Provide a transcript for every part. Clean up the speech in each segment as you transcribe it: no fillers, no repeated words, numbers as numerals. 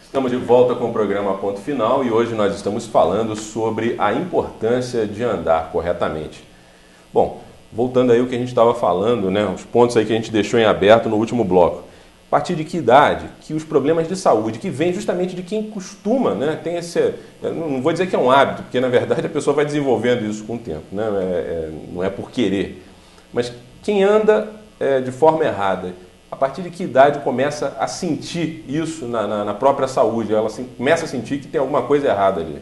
Estamos de volta com o programa Ponto Final e hoje nós estamos falando sobre a importância de andar corretamente. Bom, voltando aí ao que a gente estava falando, né, os pontos aí que a gente deixou em aberto no último bloco. A partir de que idade que os problemas de saúde, que vêm justamente de quem costuma, né, tem esse, não vou dizer que é um hábito, porque na verdade a pessoa vai desenvolvendo isso com o tempo, né, não é por querer, mas quem anda de forma errada, a partir de que idade começa a sentir isso na própria saúde? Ela começa a sentir que tem alguma coisa errada ali.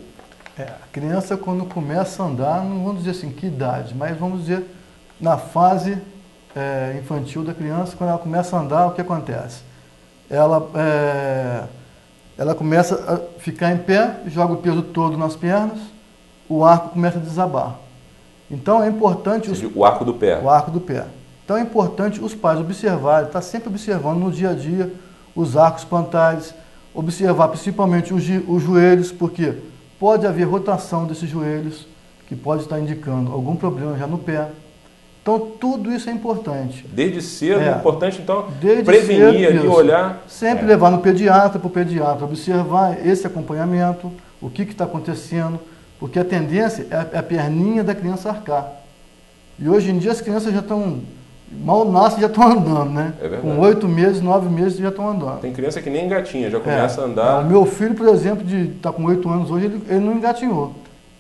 A criança, quando começa a andar, não vamos dizer assim que idade, mas vamos dizer na fase infantil da criança, quando ela começa a andar, o que acontece? Ela começa a ficar em pé, joga o peso todo nas pernas, o arco começa a desabar. Então é importante... O arco do pé. O arco do pé. Então é importante os pais observarem, estar sempre observando no dia a dia os arcos plantares, observar principalmente os joelhos, porque pode haver rotação desses joelhos, que pode estar indicando algum problema já no pé. Então tudo isso é importante. Desde cedo é importante então prevenir ali, olhar. Sempre levar no pediatra, para o pediatra observar esse acompanhamento, o que está acontecendo, porque a tendência é a perninha da criança arcar. E hoje em dia as crianças já estão... Mal nasce já estão andando, né? É verdade. Com 8 meses, 9 meses já estão andando. Tem criança que nem engatinha, já começa a andar. O meu filho, por exemplo, está com 8 anos hoje, ele não engatinhou.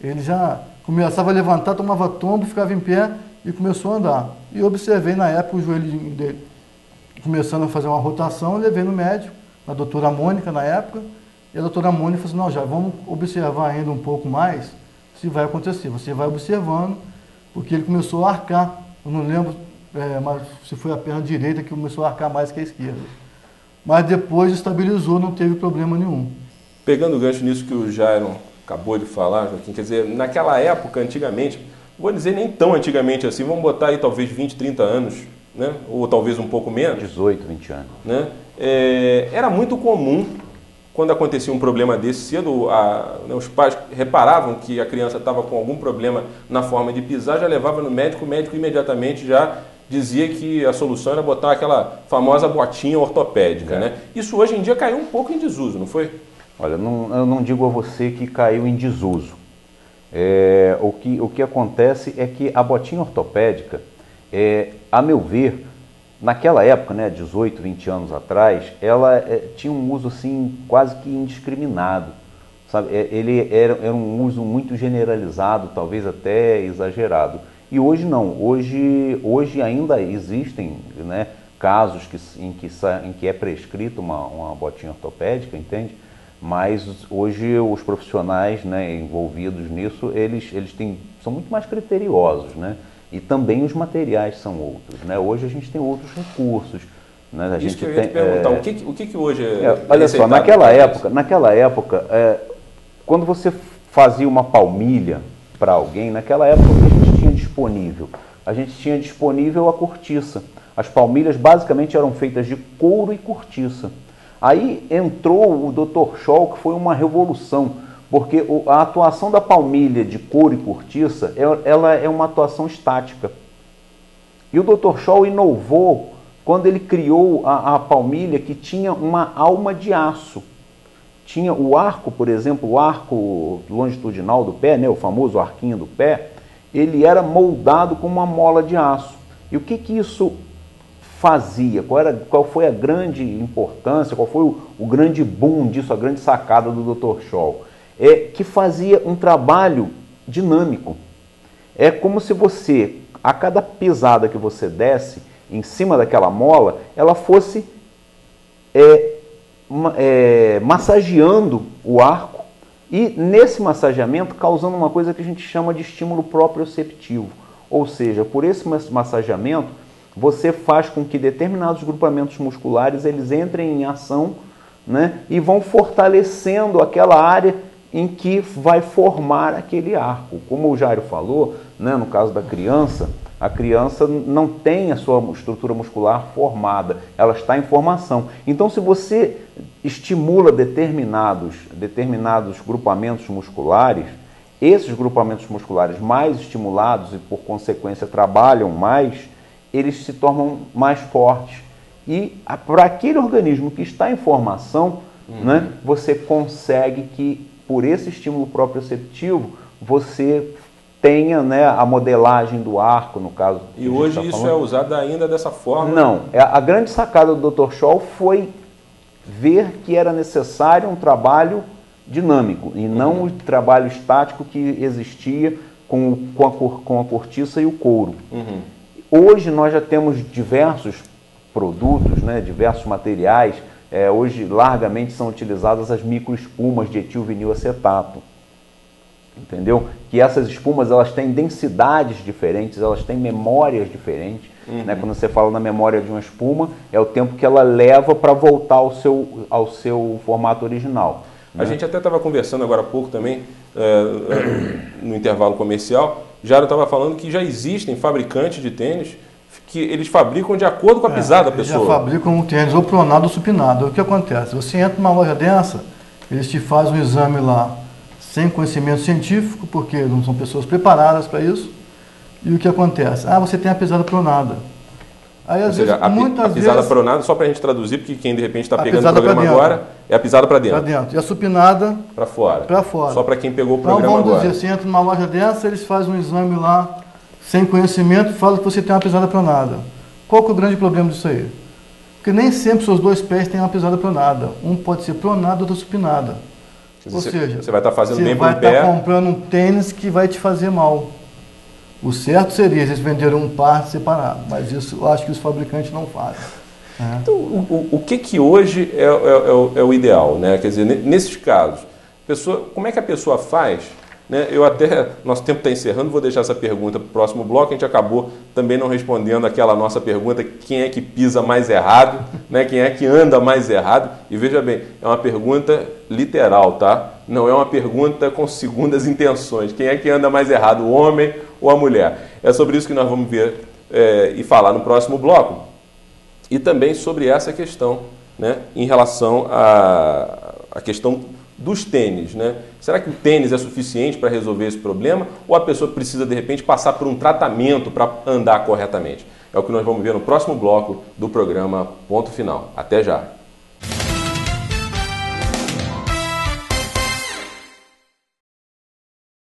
Ele já começava a levantar, tomava tombo, ficava em pé e começou a andar. E observei na época o joelho dele começando a fazer uma rotação, levei no médico, na doutora Mônica na época, e a doutora Mônica falou assim, não, já vamos observar ainda um pouco mais se vai acontecer. Você vai observando, porque ele começou a arcar. Eu não lembro... mas se foi a perna direita que começou a arcar mais que a esquerda. Mas depois estabilizou, não teve problema nenhum. Pegando o gancho nisso que o Jairo acabou de falar, Joaquim, quer dizer, naquela época, antigamente, vou dizer nem tão antigamente assim, vamos botar aí talvez 20, 30 anos, né? Ou talvez um pouco menos. 18, 20 anos. Né? Era muito comum, quando acontecia um problema desse, cedo os pais reparavam que a criança estava com algum problema na forma de pisar, já levava no médico, o médico imediatamente já dizia que a solução era botar aquela famosa botinha ortopédica. Né? Isso hoje em dia caiu um pouco em desuso, não foi? Olha, eu não digo a você que caiu em desuso. O que acontece é que a botinha ortopédica, a meu ver, naquela época, né, 18, 20 anos atrás, ela tinha um uso assim, quase que indiscriminado. Sabe? Ele era um uso muito generalizado, talvez até exagerado. E hoje não, hoje ainda existem, né, casos em que é prescrita uma botinha ortopédica, entende? Mas hoje os profissionais, né, envolvidos nisso, eles são muito mais criteriosos, né? E também os materiais são outros, né? Hoje a gente tem outros recursos. Né? Isso que eu ia te perguntar, o que hoje olha só, naquela época, quando você fazia uma palmilha para alguém, naquela época o que a gente tinha disponível? A gente tinha disponível a cortiça. As palmilhas basicamente eram feitas de couro e cortiça. Aí entrou o Dr. Scholl, que foi uma revolução, porque a atuação da palmilha de couro e cortiça, ela é uma atuação estática. E o Dr. Scholl inovou quando ele criou a palmilha que tinha uma alma de aço. Tinha o arco, por exemplo, o arco longitudinal do pé, né, o famoso arquinho do pé, ele era moldado com uma mola de aço. E o que isso fazia? Qual foi a grande importância, qual foi o grande boom disso, a grande sacada do Dr. Scholl? Que fazia um trabalho dinâmico. É como se você, a cada pisada que você desse em cima daquela mola, ela fosse massageando o arco e nesse massageamento causando uma coisa que a gente chama de estímulo proprioceptivo. Ou seja, por esse massageamento, você faz com que determinados grupamentos musculares eles entrem em ação, né, e vão fortalecendo aquela área em que vai formar aquele arco. Como o Jairo falou, né, no caso da criança, a criança não tem a sua estrutura muscular formada, ela está em formação. Então, se você estimula determinados grupamentos musculares, esses grupamentos musculares mais estimulados e, por consequência, trabalham mais, eles se tornam mais fortes. E para aquele organismo que está em formação, né? Você consegue que, por esse estímulo proprioceptivo, você tenha, né, a modelagem do arco, no caso. E hoje isso é usado ainda dessa forma? Não. A grande sacada do Dr. Scholl foi ver que era necessário um trabalho dinâmico e não o trabalho estático que existia com a cortiça e o couro. Hoje nós já temos diversos produtos, né, diversos materiais. Hoje largamente são utilizadas as microespumas de etilvinilacetato. Entendeu? Que essas espumas, elas têm densidades diferentes, elas têm memórias diferentes. Né? Quando você fala na memória de uma espuma, é o tempo que ela leva para voltar ao seu formato original. A gente até estava conversando agora há pouco também, no intervalo comercial, Jairo estava falando que já existem fabricantes de tênis que eles fabricam de acordo com a pisada da pessoa. Eles já fabricam um tênis ou pronado ou supinado. O que acontece? Você entra numa loja dessa, eles te fazem um exame lá sem conhecimento científico, porque não são pessoas preparadas para isso. E o que acontece? Você tem a pisada pronada. Aí, às vezes, a pisada pronada, só para a gente traduzir, porque quem de repente está pegando o programa agora, é a pisada para dentro. Para dentro. E a supinada para fora. Para fora. Só para quem pegou o programa agora. Então, vamos agora. dizer, você entra numa loja dessa, eles fazem um exame lá, sem conhecimento, e falam que você tem uma pisada pronada. Qual que é o grande problema disso aí? Porque nem sempre os seus dois pés têm uma pisada pronada. Um pode ser pronado, outro supinada. Ou seja, você vai estar fazendo bem para o pé. Você vai estar comprando um tênis que vai te fazer mal. O certo seria eles venderem um par separado, mas isso eu acho que os fabricantes não fazem. Então, o que hoje é o ideal, né? Quer dizer, nesses casos, como é que a pessoa faz? Né? Nosso tempo está encerrando, vou deixar essa pergunta para o próximo bloco. A gente acabou também não respondendo aquela nossa pergunta: quem é que pisa mais errado, né? Quem é que anda mais errado? E veja bem, é uma pergunta literal, tá? Não é uma pergunta com segundas intenções. Quem é que anda mais errado, o homem ou a mulher? É sobre isso que nós vamos ver e falar no próximo bloco. E também sobre essa questão, né? Em relação à questão dos tênis, né? Será que o tênis é suficiente para resolver esse problema ou a pessoa precisa, de repente, passar por um tratamento para andar corretamente? É o que nós vamos ver no próximo bloco do programa Ponto Final. Até já!